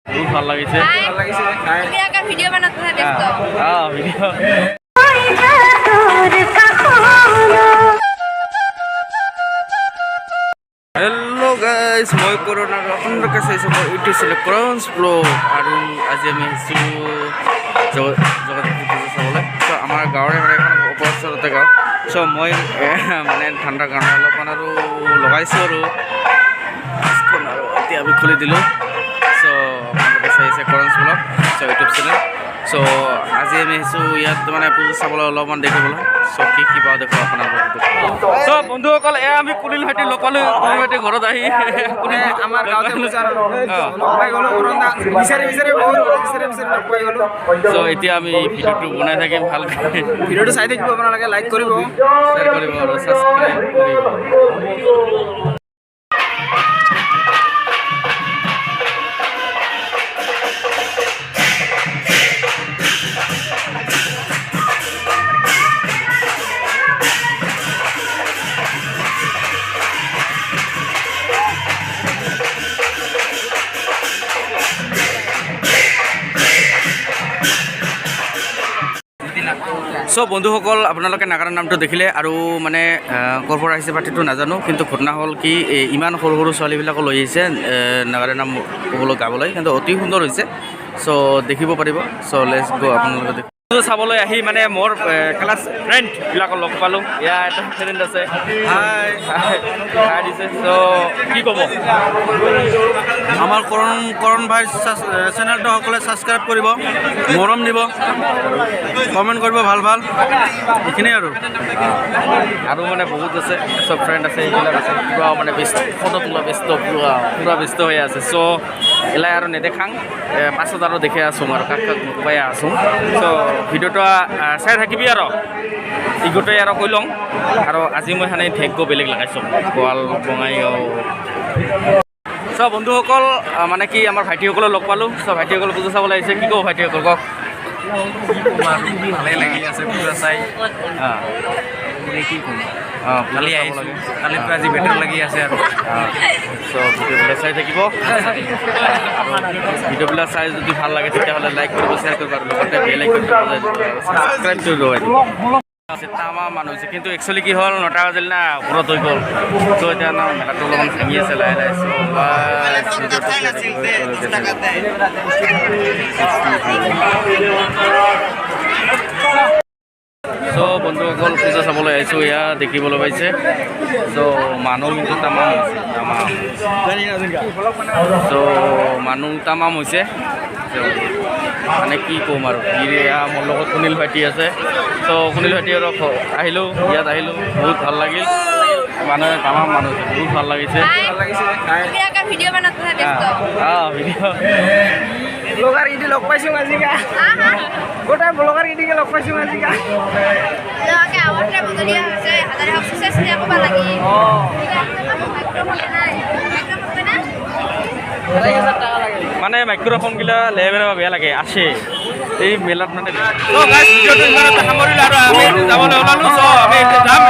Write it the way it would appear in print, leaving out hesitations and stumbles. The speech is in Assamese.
বহুত ভাল লাগিছে ভিডিও বানাতে ব্যস্ত ভিডিও হেল্ল' গাইজ মই কৰোণ আৰু আপোনালোকে চাইছোঁ মই ইউটিউব চেনেল কৰণ ব্লগ আৰু আজি আমি আহিছোঁ জগতী পূজা চাবলৈ চ' আমাৰ গাঁৱৰে মানে এখন ওচৰতে গাঁও চ' মই মানে ঠাণ্ডাৰ কাৰণে অলপমান আৰু লগাইছোঁ আৰু এতিয়া আমি খুলি দিলোঁ চ' আপোনালোকে চাইছে কৰণ ব্লগ চ' ইউটিউব চেনেল চ' আজি আমি আহিছোঁ ইয়াত মানে পূজা চাবলৈ অলপমান দেখিবলৈ চ' কি পাওঁ দেখোঁ আপোনালোকক চ' বন্ধুসকল এয়া আমি কুলিল ভাইটি লগ পালোঁ কুলিল ভাইটি ঘৰত আহি আমাৰ গাঁৱতে চ' এতিয়া আমি ভিডিঅ'টো বনাই থাকিম ভালকৈ ভিডিঅ'টো চাই থাকিব আপোনালোকে লাইক কৰিব শ্বেয়াৰ কৰিব আৰু ছাবস্ক্ৰাইব কৰিব চ' বন্ধুসকল আপোনালোকে নাগাৰা নামটো দেখিলে আৰু মানে ক'ৰ পৰা আহিছে পাৰ্টিটো নাজানো কিন্তু ঘটনা হ'ল কি ইমান সৰু সৰু ছোৱালীবিলাকো লৈ আহিছে নাগাৰা নাম ক'বলৈ গাবলৈ কিন্তু অতি সুন্দৰ হৈছে চ' দেখিব পাৰিব চ' লেটছ গ' আপোনালোকে চাবলৈ আহি মানে মোৰ ক্লাছ ফ্ৰেণ্ডবিলাকক লগ পালোঁ ইয়াৰ এটা ফ্ৰেণ্ড আছে হাই দিছে চ' কি ক'ব আমাৰ কৰণ ভাই চেনেলটো সকলোৱে ছাবস্ক্ৰাইব কৰিব মৰম দিব কমেণ্ট কৰিব ভাল ভাল এইখিনিয়ে আৰু মানে বহুত আছে চব ফ্ৰেণ্ড আছে এইবিলাক আছে পূৰা মানে ব্যস্ত ফটো তোলা ব্যস্ত পূৰা ব্যস্ত হৈ আছে চ' এলাই আৰু নেদেখাং পাছত আৰু দেখি আছোঁ আৰু কাক কাক পাই আছোঁ চ' ভিডিঅ'টো চাই থাকিবি আৰু ইগোটেই আৰু কৈ লওঁ আৰু আজি মই সেনে ভাগ্য বেলেগ লগাইছোঁ গোৱাল বঙাইগাঁও চ' বন্ধুসকল মানে কি আমাৰ ভাইটিসকলক লগ পালোঁ চ' ভাইটিসকল পূজা চাবলৈ আহিছে কি ক'ব ভাইটিসকল কওক ভালেই লাগি আছে পূজা চাই কি ক'ম কালি আহিছোঁ কালিতো আজি বেটাৰ লাগি আছে আৰু চ' ভিডিঅ'বিলাক চাই থাকিব ভিডিঅ'বিলাক চাই যদি ভাল লাগে তেতিয়াহ'লে লাইক কৰিব শ্বেয়াৰ কৰিব আৰু লগতে বেল আইকনটো বজাই দিব আৰু ছাবস্ক্ৰাইব কৰি দিব তামা মানুহ হৈছে কিন্তু একচুৱেলি কি হ'ল 9টা বাজিল না ওপৰত হৈ গ'ল চ' এতিয়া মেলাটো অলপমান ভাঙি আছে লাহে লাহে চ' বন্ধুসকল পূজা চাবলৈ আহিছোঁ এয়া দেখিবলৈ পাইছে চ' মানুহ কিন্তু তামাম হৈছে চ' মানুহ তামাম হৈছে মানে কি ক'ম আৰু মোৰ লগত সুনীল ভাইটি আছে চ' সুনীল ভাইটি আৰু আহিলোঁ ইয়াত আহিলোঁ বহুত ভাল লাগিল মানুহে তামাম মানুহ আছে বহুত ভাল লাগিছে ভিডিও বানাতে ব্যস্ত ভিডিঅ' ব্লগাৰ কেইটি লগ পাইছোঁ আজিকা গোটেই ব্লগাৰ কেইটিকে লগ পাইছোঁ আজিকা মানে মাইক্ৰফোনগিলা লেবেল বেয়া লাগে আছে এই মেলাত মানে ভিডিঅ'টো ইমানতে সামৰিলোঁ আৰু আমি যাবলৈ ওলালোঁ চ' আমি এতিয়া যাম